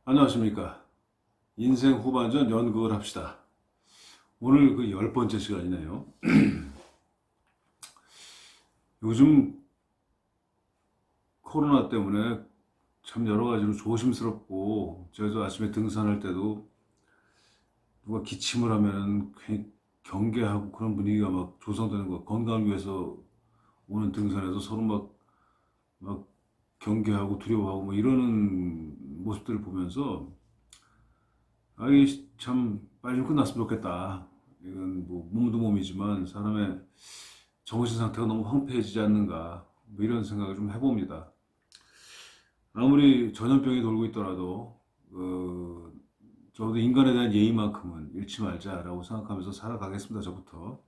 안녕하십니까. 인생 후반전 연극을 합시다. 오늘 그 10번째 시간이네요. 요즘 코로나 때문에 참 여러 가지로 조심스럽고, 제가 아침에 등산할 때도 누가 기침을 하면 괜히 경계하고 그런 분위기가 막 조성되는 거, 건강을 위해서 오는 등산에서 서로 막 경계하고 두려워하고 뭐 이러는 모습들을 보면서 아이 참 빨리 좀 끝났으면 좋겠다. 이건 뭐 몸도 몸이지만 사람의 정신 상태가 너무 황폐해지지 않는가 뭐 이런 생각을 좀 해봅니다. 아무리 전염병이 돌고 있더라도 저도 인간에 대한 예의만큼은 잃지 말자라고 생각하면서 살아가겠습니다. 저부터.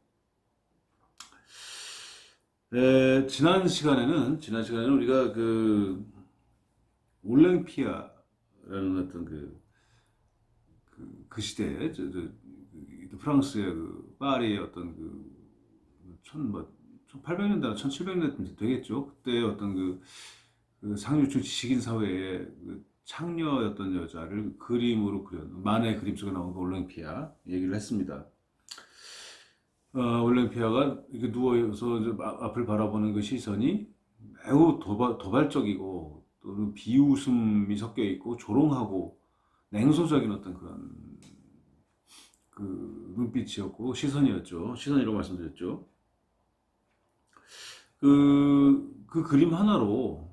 지난 시간에는 우리가 올랭피아라는 어떤 그 시대에 프랑스의 그 파리의 어떤 천 1800년대나 1700년대 되겠죠. 그때 어떤 그 상류층 지식인 사회의 그 창녀였던 여자를 그림으로 만화의 그림 속에 나온 그 올랭피아 얘기를 했습니다. 올랭피아가 이렇게 누워서 이제 앞을 바라보는 그 시선이 매우 도발적이고 또는 비웃음이 섞여 있고 조롱하고 냉소적인 어떤 그런 그 눈빛이었고 시선이었죠. 시선이라고 말씀드렸죠. 그 그림 하나로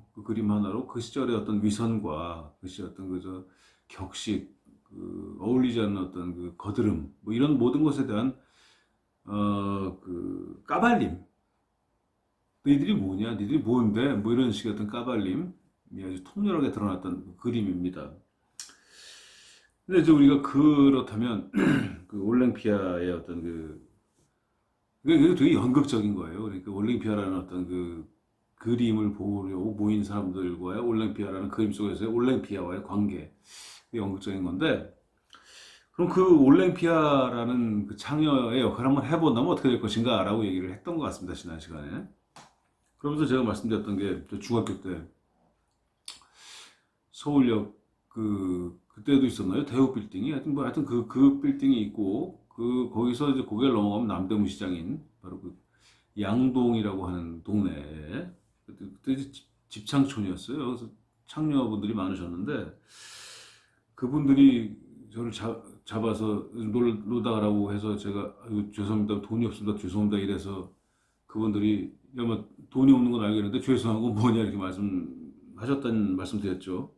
그 시절의 어떤 위선과 그 시절 어떤 그저 격식, 어울리지 않는 어떤 그 거드름, 뭐 이런 모든 것에 대한 그 까발림, 너희들이 뭐냐, 너희들이 뭔데, 뭐 이런 식의 어떤 까발림이 아주 통렬하게 드러났던 그 그림입니다. 근데 이제 우리가 그렇다면 그 올랭피아의 어떤 그게 되게 연극적인 거예요. 그러니까 올랭피아라는 어떤 그 그림을 보려고 모인 사람들과의 올랭피아라는 그림 속에서의 올랭피아와의 관계, 그게 연극적인 건데, 그럼 그 올랭피아라는 그 창녀의 역할을 한번 해본다면 어떻게 될 것인가 라고 얘기를 했던 것 같습니다. 지난 시간에. 그러면서 제가 말씀드렸던 게 중학교 때 서울역 그때도 있었나요? 대우 빌딩이 하여튼 그 빌딩이 있고 거기서 이제 고개를 넘어가면 남대문 시장인 바로 그 양동이라고 하는 동네에 그때 이제 집창촌이었어요. 그래서 창녀분들이 많으셨는데 그분들이 저를 잡아서 놀다 가라고 해서 제가 아유, 죄송합니다. 돈이 없습니다. 죄송합니다. 이래서 그분들이 아마 돈이 없는 건 알겠는데 죄송하고 뭐냐 이렇게 말씀하셨다는 말씀 드렸죠.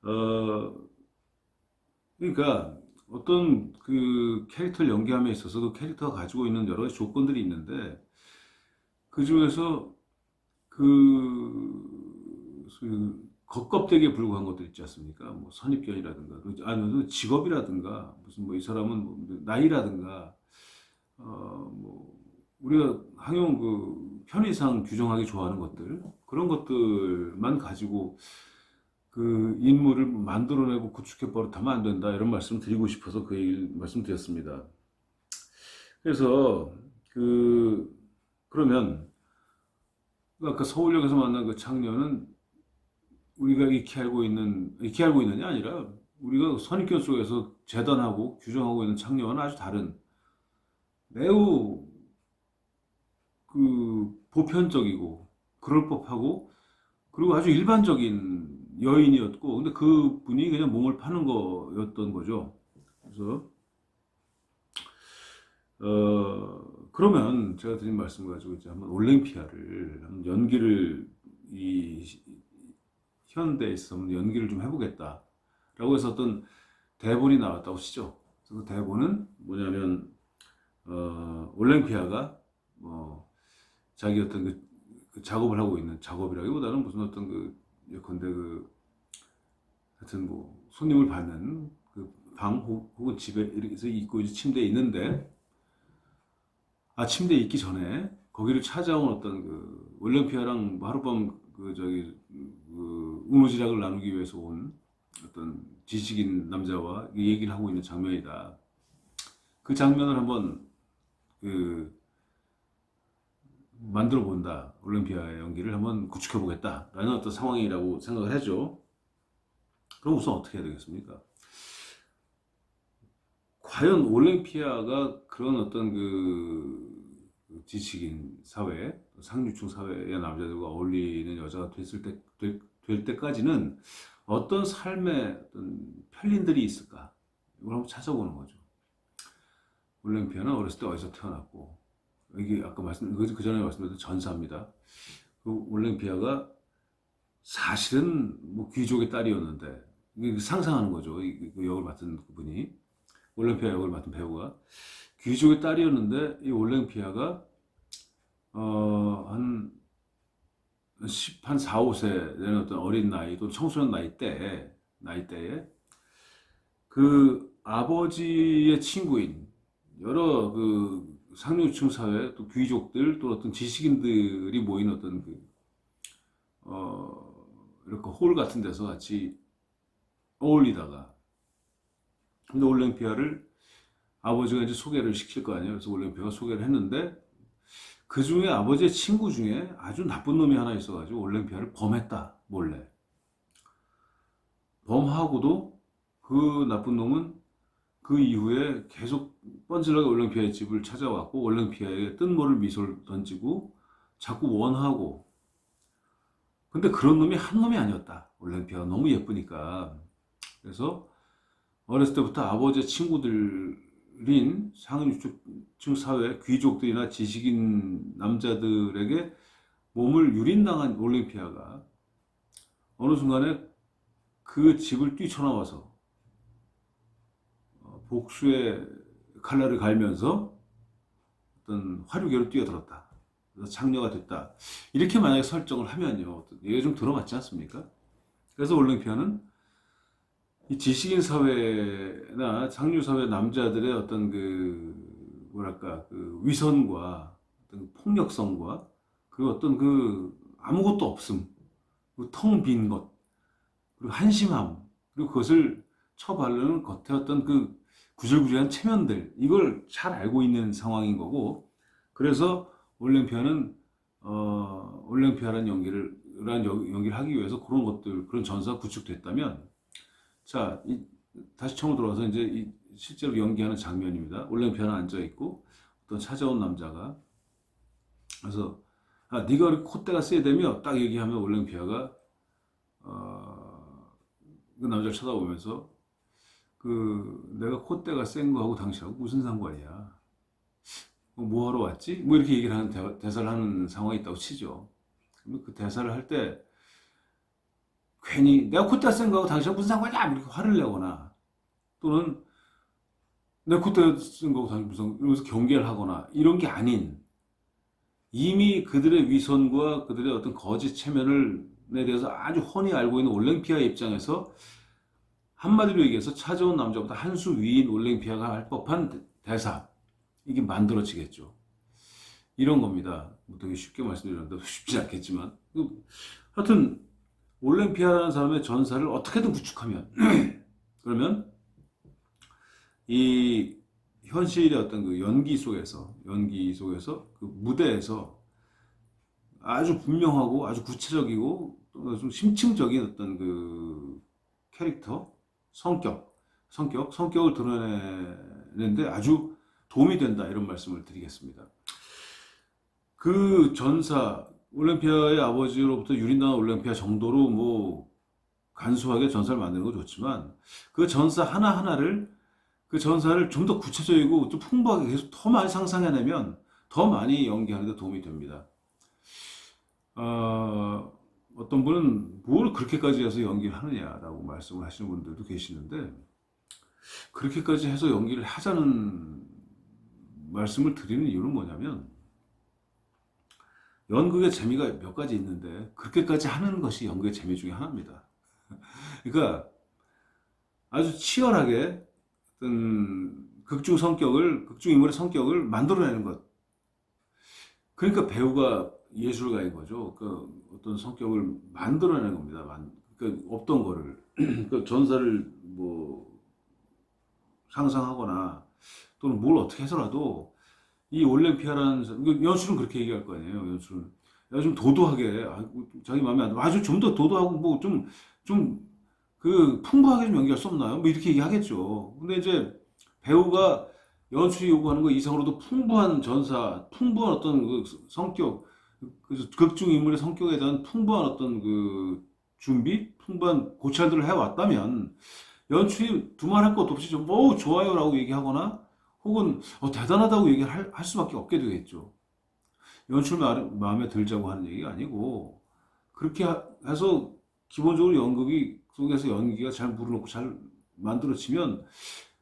어, 그러니까 어떤 그 캐릭터를 연기함에 있어서 그 캐릭터가 가지고 있는 여러 가지 조건들이 있는데 그 중에서 겉껍데기에 불과한 것들 있지 않습니까? 뭐 선입견이라든가 아니면 직업이라든가 무슨 뭐 이 사람은 뭐 나이라든가 뭐 우리가 항용 그 편의상 규정하기 좋아하는 것들 그런 것들만 가지고 그 인물을 만들어내고 구축해 버릇하면 안 된다 이런 말씀 드리고 싶어서 그 얘기를 말씀드렸습니다. 그래서 그러면 아까 서울역에서 만난 그 창녀는 우리가 익히 알고 있느냐 아니라 우리가 선입견 속에서 재단하고 규정하고 있는 창녀와는 아주 다른 매우 보편적이고 그럴 법하고 그리고 아주 일반적인 여인이었고 근데 그분이 그냥 몸을 파는 거였던 거죠. 그래서 그러면 제가 드린 말씀 가지고 이제 한번 올랭피아를 한번 연기를 이 현대에 있어서 한번 연기를 좀 해보겠다라고 해서 어떤 대본이 나왔다고 치죠. 그래서 그 대본은 뭐냐면 올랭피아가 뭐 자기 어떤 그 작업을 하고 있는 작업이라기보다는 무슨 어떤 예컨대 하여튼 뭐 손님을 받는 그 방 혹은 집에 이렇게 해서 있고 이제 침대에 있는데 침대에 있기 전에 거기를 찾아온 어떤 올랭피아랑 뭐 하룻밤 우무지락을 나누기 위해서 온 어떤 지식인 남자와 얘기를 하고 있는 장면이다. 그 장면을 한번 그 만들어 본다. 올림피아의 연기를 한번 구축해 보겠다라는 어떤 상황이라고 생각을 하죠. 그럼 우선 어떻게 해야 되겠습니까? 과연 올랭피아가 그런 어떤 지식인 사회, 상류층 사회의 남자들과 어울리는 여자가 될 때까지는 어떤 삶의 어떤 편린들이 있을까? 이걸 한번 찾아보는 거죠. 올랭피아는 어렸을 때 어디서 태어났고, 이게 아까 그 전에 말씀드렸던 전사입니다. 그 올랭피아가 사실은 뭐 귀족의 딸이었는데, 이게 상상하는 거죠. 그 역을 맡은 그분이. 올랭피아 역을 맡은 배우가. 귀족의 딸이었는데, 이 올랭피아가, 한 4, 5세 되는 어떤 어린 나이, 또 청소년 나이대에, 그 아버지의 친구인, 여러 상류층 사회, 또 귀족들, 또 어떤 지식인들이 모인 어떤 이렇게 홀 같은 데서 같이 어울리다가, 근데 올랭피아를 아버지가 이제 소개를 시킬 거 아니에요. 그래서 올랭피아가 소개를 했는데, 그 중에 아버지의 친구 중에 아주 나쁜 놈이 하나 있어가지고 올랭피아를 범했다, 몰래. 범하고도 그 나쁜 놈은 그 이후에 계속 뻔질나게 올랭피아의 집을 찾아왔고, 올랭피아에게 뜬모를 미소를 던지고 자꾸 원하고. 근데 그런 놈이 한 놈이 아니었다. 올랭피아가 너무 예쁘니까. 그래서 어렸을 때부터 아버지의 친구들인 상류층 사회 귀족들이나 지식인 남자들에게 몸을 유린당한 올랭피아가 어느 순간에 그 집을 뛰쳐나와서 복수의 칼날을 갈면서 어떤 화류계로 뛰어들었다. 그래서 장녀가 됐다. 이렇게 만약에 설정을 하면요, 얘가 좀 들어맞지 않습니까? 그래서 올랭피아는 이 지식인 사회나 상류 사회 남자들의 어떤 뭐랄까 위선과 어떤 폭력성과 그 어떤 아무것도 없음, 텅 빈 것, 그리고 한심함, 그리고 그것을 처바르는 겉에 어떤 구질구질한 체면들, 이걸 잘 알고 있는 상황인 거고, 그래서 올랭피아라는 연기를 하기 위해서 그런 것들, 그런 전사가 구축됐다면, 자, 다시 처음으로 돌아와서 이제 실제로 연기하는 장면입니다. 올랭피아는 앉아있고, 어떤 찾아온 남자가, 그래서, 네가 우리 콧대가 세다며? 딱 얘기하면 올랭피아가, 그 남자를 쳐다보면서, 내가 콧대가 센 거하고 당신하고 무슨 상관이야? 뭐 하러 왔지? 뭐 이렇게 얘기를 하는 대사를 하는 상황이 있다고 치죠. 그러면 그 대사를 할 때 괜히 내가 콧대가 센 거하고 당신하고 무슨 상관이야? 이렇게 화를 내거나 또는 내 콧대가 센 거하고 당신 무슨 이러면서 경계를 하거나 이런 게 아닌 이미 그들의 위선과 그들의 어떤 거짓 체면에 대해서 아주 훤히 알고 있는 올랭피아의 입장에서 한마디로 얘기해서 찾아온 남자보다 한 수 위인 올랭피아가 할 법한 대사, 이게 만들어지겠죠. 이런 겁니다. 뭐 되게 쉽게 말씀드렸는데 쉽지 않겠지만, 하여튼 올랭피아라는 사람의 전사를 어떻게든 구축하면 그러면 이 현실의 어떤 연기 속에서 그 무대에서 아주 분명하고 아주 구체적이고 좀 심층적인 어떤 캐릭터, 성격을 드러내는데 아주 도움이 된다, 이런 말씀을 드리겠습니다. 그 전사, 올랭피아의 아버지로부터 유린당한 올랭피아 정도로 뭐 간소하게 전사를 만드는 건 좋지만 그 전사 하나하나를 그 전사를 좀 더 구체적이고 좀 풍부하게 계속 더 많이 상상해내면 더 많이 연기하는 데 도움이 됩니다. 어떤 분은 뭘 그렇게까지 해서 연기를 하느냐라고 말씀을 하시는 분들도 계시는데, 그렇게까지 해서 연기를 하자는 말씀을 드리는 이유는 뭐냐면, 연극의 재미가 몇 가지 있는데 그렇게까지 하는 것이 연극의 재미 중에 하나입니다. 그러니까 아주 치열하게 어떤 극중 인물의 성격을 만들어내는 것. 그러니까 배우가 예술가인 거죠. 어떤 성격을 만들어내는 겁니다. 없던 거를. 전사를 뭐 상상하거나 또는 뭘 어떻게 해서라도 이 올랭피아라는 연출은 그렇게 얘기할 거 아니에요. 연출은 야, 좀 도도하게, 자기 마음에 안 들어. 아주 좀 더 도도하고 뭐 좀 그 풍부하게 좀 연기할 수 없나요? 뭐 이렇게 얘기하겠죠. 근데 이제 배우가 연출이 요구하는 것 이상으로도 풍부한 전사, 풍부한 어떤 그 성격, 그 극중 인물의 성격에 대한 풍부한 어떤 그 준비, 풍부한 고찰들을 해왔다면 연출이 두말할 것도 없이 좀, 좋아요라고 얘기하거나 혹은 대단하다고 얘기를 할 수밖에 없게 되겠죠. 연출 마음에 들자고 하는 얘기가 아니고 그렇게 해서 기본적으로 연극이 속에서 연기가 잘 물어놓고 잘 만들어지면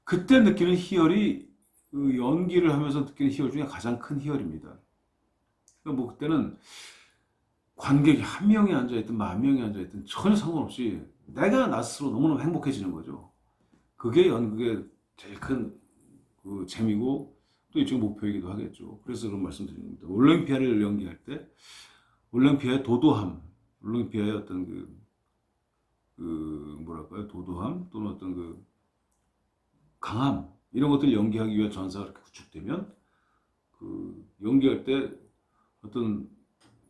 그때 느끼는 희열이 그 연기를 하면서 느끼는 희열 중에 가장 큰 희열입니다. 그러니까 뭐 그때는 관객이 한 명이 앉아있든 만 명이 앉아있든 전혀 상관없이 내가 나 스스로 너무너무 행복해지는 거죠. 그게 연극의 제일 큰 그 재미고 또 일종의 목표이기도 하겠죠. 그래서 그런 말씀 드립니다. 올림피아를 연기할 때 올림피아의 도도함, 올림피아의 어떤 뭐랄까요, 도도함 또는 어떤 그 강함 이런 것들을 연기하기 위한 전사가 이렇게 구축되면 그 연기할 때 어떤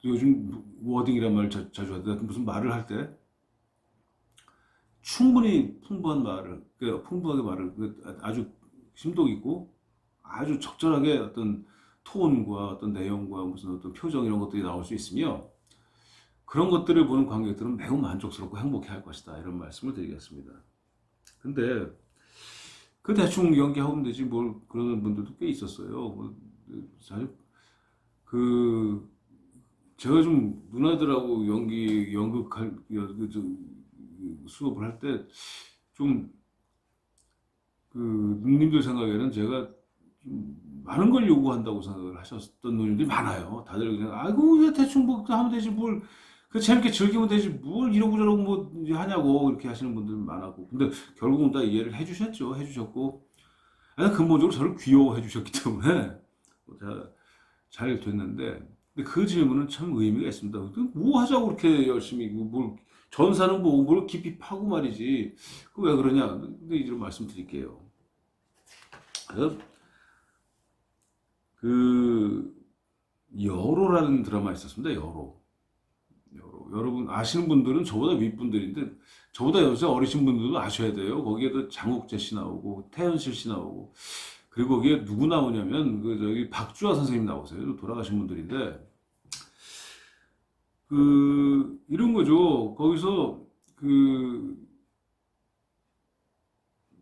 요즘 워딩이란 말을 자주 하는데 무슨 말을 할 때 충분히 풍부한 말을 풍부하게 말을 아주 심도 있고 아주 적절하게 어떤 톤과 어떤 내용과 무슨 어떤 표정 이런 것들이 나올 수 있으며 그런 것들을 보는 관객들은 매우 만족스럽고 행복해 할 것이다 이런 말씀을 드리겠습니다. 근데 그 대충 연기하면 되지 뭘 그러는 분들도 꽤 있었어요. 사실 그 제가 좀 누나들하고 연극할 수업을 할 때 좀 그 누님들 생각에는 제가 좀 많은 걸 요구한다고 생각을 하셨던 누님들이 많아요. 다들 그냥 아이고 이제 대충 뭐 하면 되지 뭘 그 재밌게 즐기면 되지 뭘 이러고 저러고 뭐 이제 하냐고 이렇게 하시는 분들 많았고 근데 결국은 다 이해를 해주셨죠. 해주셨고 아니, 근본적으로 저를 귀여워해 주셨기 때문에 잘 됐는데 근데 그 질문은 참 의미가 있습니다. 뭐 하자고 그렇게 열심히 뭘 전사는 뭐 뭘 깊이 파고 말이지 그 왜 그러냐 근데 이런 말씀드릴게요. 그래서 그 여로라는 드라마 있었습니다. 여로 여러분 아시는 분들은 저보다 윗분들인데 저보다 요새 어리신 분들도 아셔야 돼요. 거기에도 장욱재 씨 나오고 태연실 씨 나오고 그리고 거기에 누구 나오냐면 그 저기 박주아 선생님 나오세요. 돌아가신 분들인데 그 이런 거죠. 거기서 그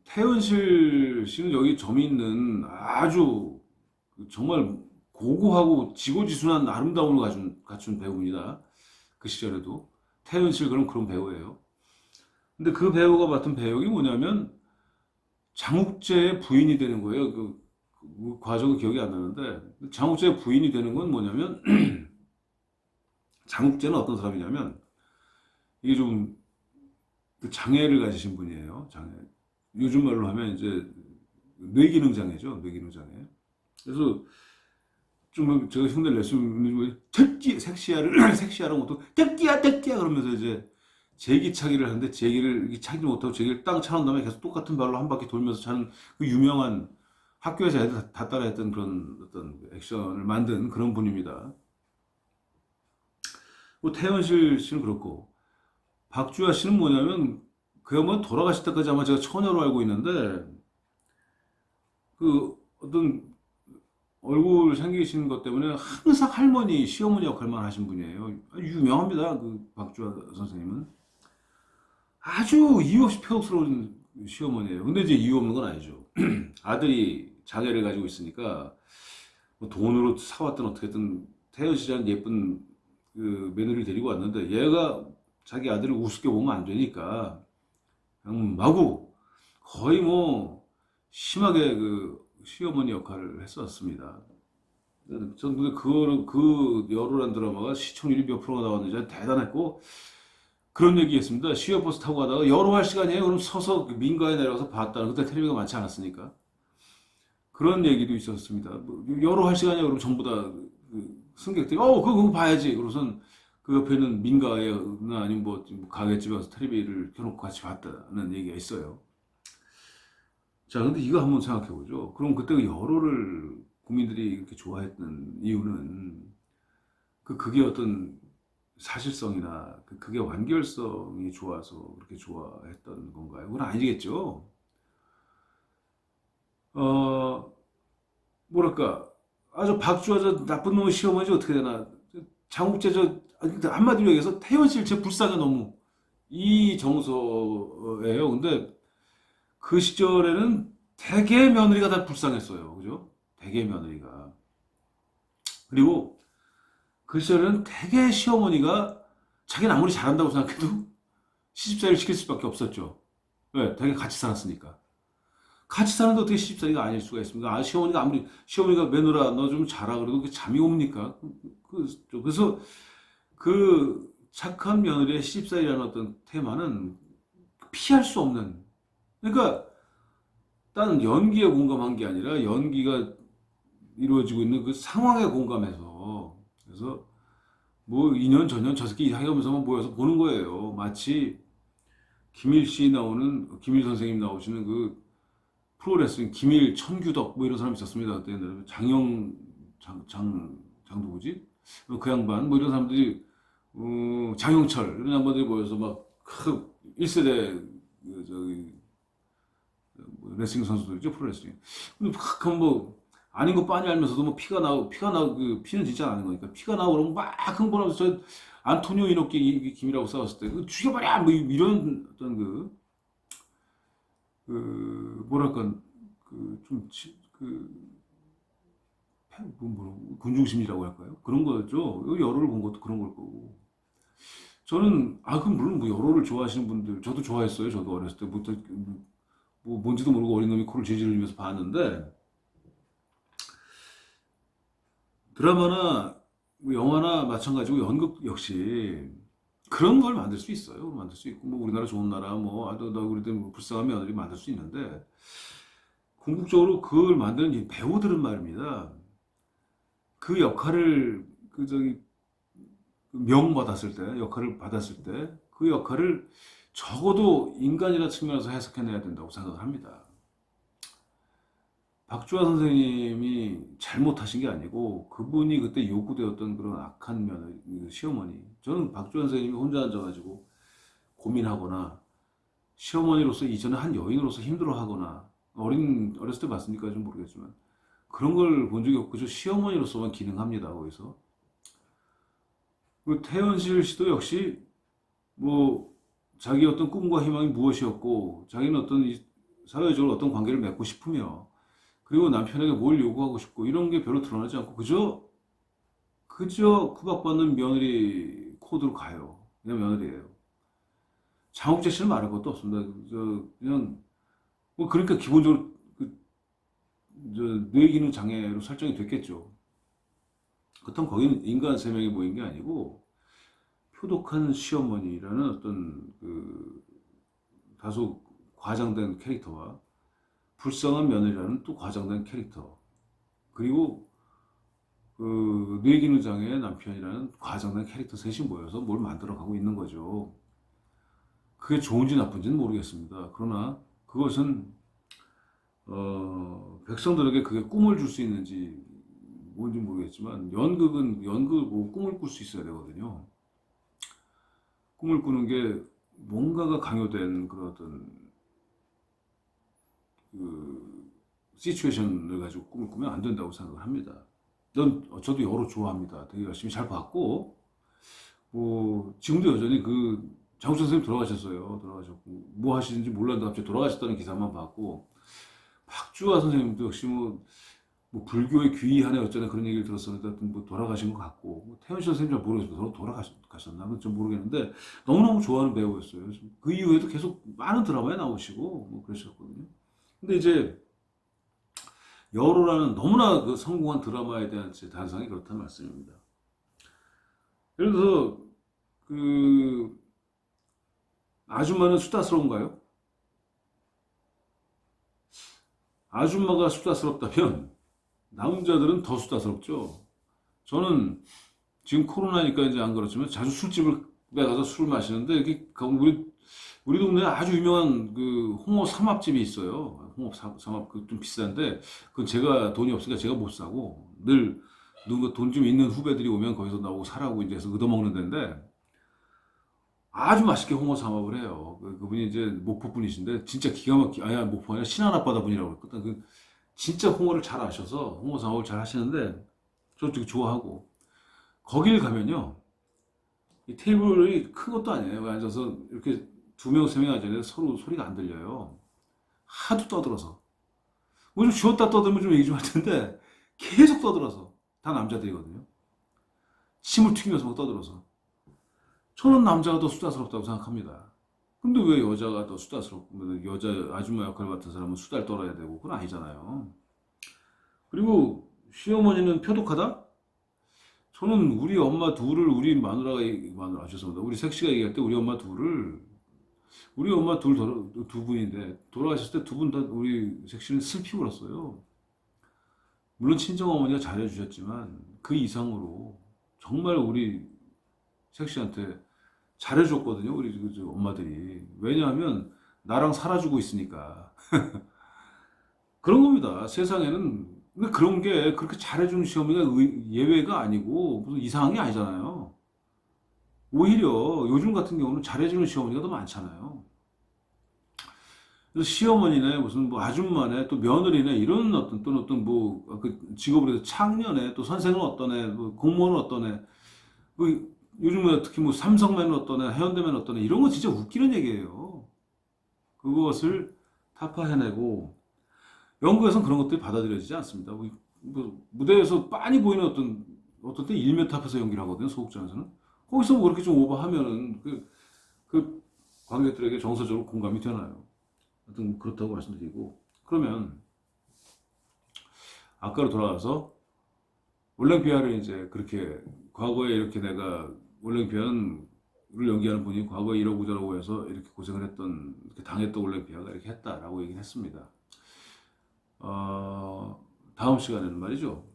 태연실 씨는 여기 점 있는 아주 정말 고고하고 지고지순한 아름다움을 갖춘 배우입니다. 그 시절에도 태연실 그런 배우예요. 근데 그 배우가 맡은 배역이 뭐냐면 장욱재의 부인이 되는 거예요. 그 과정은 기억이 안 나는데 장욱재의 부인이 되는 건 뭐냐면 장욱재는 어떤 사람이냐면 이게 좀 그 장애를 가지신 분이에요. 장애. 요즘 말로 하면 이제 뇌기능 장애죠. 뇌기능 장애. 그래서 좀 제가 흉내를 낼 수 있는 거 택기 섹시야를 섹시하라고 또 택기야 그러면서 이제 제기차기를 하는데 제기를 차기를 못하고 제기를 땅 차는 다음에 계속 똑같은 발로 한 바퀴 돌면서 차는 그 유명한 학교에서 애들 다 따라했던 그런 어떤 액션을 만든 그런 분입니다. 뭐 태연실 씨는 그렇고 박주아 씨는 뭐냐면 그야말로 돌아가실 때까지 아마 제가 처녀로 알고 있는데 그 어떤 얼굴 생기신 것 때문에 항상 할머니, 시어머니 역할만 하신 분이에요. 아주 유명합니다. 그 박주아 선생님은. 아주 이유 없이 표독스러운 시어머니예요. 근데 이제 이유 없는 건 아니죠. 아들이 장애를 가지고 있으니까 뭐 돈으로 사왔든 어떻게든 태연 씨라는 예쁜 그 며느리를 데리고 왔는데 얘가 자기 아들을 우습게 보면 안 되니까 그냥 마구 거의 뭐 심하게 그 시어머니 역할을 했었습니다. 전 근데 그 여로란 드라마가 시청률이 몇 프로가 나왔는지 대단했고 그런 얘기 했습니다. 시외버스 타고 가다가 여로 할 시간이에요. 그럼 서서 그 민가에 내려가서 봤다는 그때 텔레비가 많지 않았으니까 그런 얘기도 있었습니다. 뭐 여로 할 시간이야. 그럼 전부 다 승객들이 그거 봐야지. 그러고선 그 옆에 있는 민가에나 아니면 뭐 가게집에 가서 텔레비를 켜놓고 같이 봤다는 얘기가 있어요. 자, 근데 이거 한번 생각해 보죠. 그럼 그때 그 여로를 국민들이 이렇게 좋아했던 이유는 그게 어떤 사실성이나 그게 완결성이 좋아서 그렇게 좋아했던 건가요? 그건 아니겠죠. 어, 뭐랄까, 박주아 저 나쁜 놈의 시어머니 어떻게 되나. 장욱재 한마디로 얘기해서 태연 씨를 제 불쌍해 너무. 이 정서예요. 근데 그 시절에는 대개 며느리가 다 불쌍했어요. 그죠? 대개 며느리가. 그리고 그 시절에는 대개 시어머니가 자기는 아무리 잘한다고 생각해도 시집살이를 시킬 수밖에 없었죠. 왜? 대개 같이 살았으니까. 같이 사는데 어떻게 시집살이가 아닐 수가 있습니까? 시어머니가 시어머니가 며느라 너 좀 자라 그래도 그 잠이 옵니까? 그래서 그 착한 며느리의 시집살이라는 어떤 테마는 피할 수 없는. 그러니까 딴 연기에 공감한 게 아니라 연기가 이루어지고 있는 그 상황에 공감해서 그래서 뭐 2년 전년 저 새끼 하면서만 모여서 보는 거예요. 마치 김일 선생님 나오시는 그 프로레슬링 김일 천규덕 뭐 이런 사람이 있었습니다. 그때 옛날에 장 누구지? 그 양반 뭐 이런 사람들이 장영철 이런 양반들이 모여서 막 1세대 저기 레슬링 선수들이죠 프로레슬링. 근데 막뭐 아닌 거 빤히 알면서도 뭐 피가 나고 피는 진짜 아닌 거니까 피가 나고 그러면 막 흥분하면서 저 안토니오 이노키 김이라고 싸웠을 때 죽여버려 뭐 이런 어떤 뭐랄까 그좀그 군중심리라고 할까요? 그런 거죠. 여로를 본 것도 그런 걸 거고. 저는 그럼 물론 뭐 여로를 좋아하시는 분들 저도 좋아했어요. 저도 어렸을 때부터 뭐 뭔지도 모르고 어린 놈이 코를 질질 흘리면서 봤는데 드라마나 뭐 영화나 마찬가지고 연극 역시 그런 걸 만들 수 있어요. 만들 수 있고 뭐 우리나라 좋은 나라 너 우리들 뭐 불쌍한 며느리 만들 수 있는데 궁극적으로 그걸 만드는 이 배우들은 말입니다. 그 역할을 명 받았을 때 역할을 받았을 때 그 역할을 적어도 인간이라 측면에서 해석해내야 된다고 생각을 합니다. 박주화 선생님이 잘못하신 게 아니고 그분이 그때 요구되었던 그런 악한 시어머니. 저는 박주화 선생님이 혼자 앉아가지고 고민하거나 시어머니로서 이전에 한 여인으로서 힘들어하거나 어렸을 때 봤으니까 좀 모르겠지만 그런 걸 본 적이 없고 저 시어머니로서만 기능합니다. 거기서 태연실 씨도 역시 뭐 자기 어떤 꿈과 희망이 무엇이었고 자기는 사회적으로 어떤 관계를 맺고 싶으며 그리고 남편에게 뭘 요구하고 싶고 이런 게 별로 드러나지 않고 그저 구박받는 며느리 코드로 가요. 그냥 며느리예요. 장욱재 씨는 말할 것도 없습니다. 그냥 뭐 그러니까 기본적으로 뇌기능 장애로 설정이 됐겠죠. 그렇다면 거기는 인간 세 명이 모인 게 아니고 표독한 시어머니라는 어떤 다소 과장된 캐릭터와 불쌍한 며느리라는 또 과장된 캐릭터 그리고 뇌기능 장애의 남편이라는 과장된 캐릭터 셋이 모여서 뭘 만들어가고 있는 거죠. 그게 좋은지 나쁜지는 모르겠습니다. 그러나 그것은 백성들에게 그게 꿈을 줄 수 있는지 뭔지 모르겠지만 연극은 뭐 꿈을 꿀 수 있어야 되거든요. 꿈을 꾸는 게 뭔가가 강요된 그런 어떤 시츄에이션을 가지고 꿈을 꾸면 안 된다고 생각을 합니다. 저도 여로 좋아합니다. 되게 열심히 잘 봤고 뭐 지금도 여전히 장우천 선생님 돌아가셨고 뭐 하시는지 몰랐는데 갑자기 돌아가셨다는 기사만 봤고 박주화 선생님도 역시 뭐 불교의 귀의하네 어쩌네 그런 얘기를 들었었는데 뭐 돌아가신 것 같고 뭐 태연 씨 선생님 잘 모르겠어요. 돌아가셨나? 좀 모르겠는데 너무너무 좋아하는 배우였어요. 그 이후에도 계속 많은 드라마에 나오시고 뭐 그러셨거든요. 근데 이제 여로라는 너무나 성공한 드라마에 대한 제 단상이 그렇다는 말씀입니다. 예를 들어서 아줌마는 수다스러운가요? 아줌마가 수다스럽다면 남자들은 더 수다스럽죠. 저는 지금 코로나니까 이제 안 그렇지만 자주 술집을 가서 술을 마시는데 우리 동네에 아주 유명한 홍어 삼합집이 있어요. 홍어 삼합 좀 비싼데 그건 제가 돈이 없으니까 제가 못 사고 늘 누가 돈 좀 있는 후배들이 오면 거기서 나오고 사라고 이제 해서 얻어먹는 데인데 아주 맛있게 홍어 삼합을 해요. 그분이 이제 목포 분이신데 진짜 기가 막히 아야 목포 아니라 신안 앞바다 분이라고 그랬거든. 진짜 홍어를 잘 아셔서 홍어 삼합을 잘 하시는데 저 되게 좋아하고 거길 가면요 이 테이블이 큰 것도 아니에요. 앉아서 이렇게 두 명, 세 명 앉아서 서로 소리가 안 들려요. 하도 떠들어서. 뭐 좀 쉬었다 떠들면 좀 얘기 좀 할 텐데 계속 떠들어서 다 남자들이거든요. 침을 튀기면서 막 떠들어서. 저는 남자가 더 수다스럽다고 생각합니다. 근데 왜 여자가 더 수다스럽고 여자 아줌마 역할 맡은 사람은 수다를 떨어야 되고 그건 아니잖아요. 그리고 시어머니는 표독하다? 저는 우리 엄마 둘을 우리 마누라 죄송합니다. 우리 색시가 얘기할 때 우리 엄마 둘을 우리 엄마 두 분인데 돌아가셨을 때 두 분 다 우리 색시는 슬피 울었어요. 물론 친정어머니가 잘해주셨지만 그 이상으로 정말 우리 색시한테 잘해줬거든요. 우리 저 엄마들이. 왜냐하면 나랑 살아주고 있으니까. 그런 겁니다. 세상에는. 근데 그런 게 그렇게 잘해주는 시어머니가 예외가 아니고 무슨 이상한 게 아니잖아요. 오히려 요즘 같은 경우는 잘해주는 시어머니가 더 많잖아요. 그래서 시어머니네 무슨 뭐 아줌마네 또 며느리네 이런 어떤 또는 어떤 뭐그 직업으로 해서 창녀네 또 선생은 어떠네 뭐 공무원은 어떠네 그 요즘에 특히 뭐 삼성맨은 어떠네 해운대맨은 어떠네 이런 거 진짜 웃기는 얘기예요. 그것을 타파해내고 영국에서는 그런 것들이 받아들여지지 않습니다. 뭐 무대에서 빤히 보이는 어떤 때 1m 앞에서 연기를 하거든요. 소극장에서는 거기서 뭐 그렇게 좀 오버하면은 그 관객들에게 정서적으로 공감이 되나요? 하여튼 그렇다고 말씀드리고 그러면 아까로 돌아가서 올랭피아를 이제 그렇게 과거에 이렇게 내가 올랭피아를 연기하는 분이 과거에 이러고 저러고 해서 이렇게 고생을 했던 이렇게 당했던 올랭피아가 이렇게 했다라고 얘기를 했습니다. 다음 시간에는 말이죠.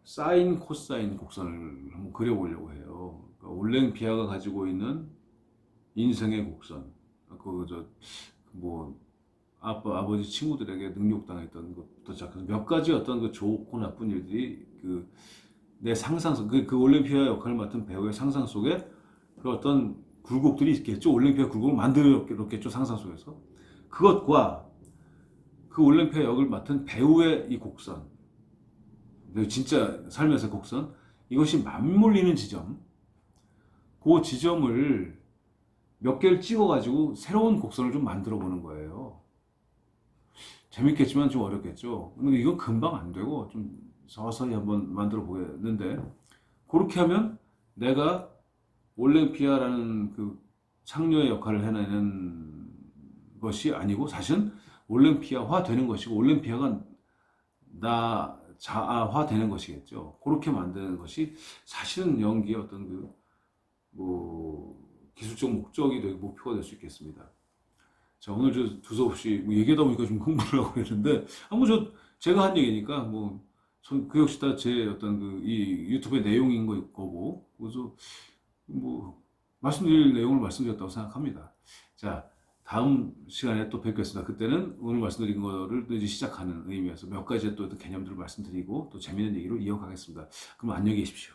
사인 코사인 곡선을 한번 그려보려고 해요. 그러니까 올랭피아가 가지고 있는 인생의 곡선. 뭐 아버지 친구들에게 능욕당했던 것부터 시작해서 몇 가지 어떤 그 좋고 나쁜 일들이 내 상상 속, 그 올림피아 역할을 맡은 배우의 상상 속에 그 어떤 굴곡들이 있겠죠. 올림피아 굴곡을 만들었겠죠. 상상 속에서. 그것과 그 올림피아 역을 맡은 배우의 이 곡선, 진짜 삶에서 곡선, 이것이 맞물리는 지점, 그 지점을 몇 개를 찍어가지고 새로운 곡선을 좀 만들어 보는 거예요. 재밌겠지만 좀 어렵겠죠. 근데 이건 금방 안 되고 좀 서서히 한번 만들어 보겠는데 그렇게 하면 내가 올랭피아라는 그 창녀의 역할을 해내는 것이 아니고 사실은 올랭피아화 되는 것이고 올랭피아가 나 자아화 되는 것이겠죠. 그렇게 만드는 것이 사실은 연기의 어떤 뭐 기술적 목적이 되고 목표가 될 수 있겠습니다. 자, 오늘 저 두서없이 뭐 얘기하다 보니까 좀 흥분을 하고 있는데, 제가 한 얘기니까, 그 역시 다 제 어떤 이 유튜브의 내용인 거고, 그래서 말씀드릴 내용을 말씀드렸다고 생각합니다. 자, 다음 시간에 또 뵙겠습니다. 그때는 오늘 말씀드린 거를 또 이제 시작하는 의미에서 몇 가지 또 개념들을 말씀드리고 또 재미있는 얘기로 이어가겠습니다. 그럼 안녕히 계십시오.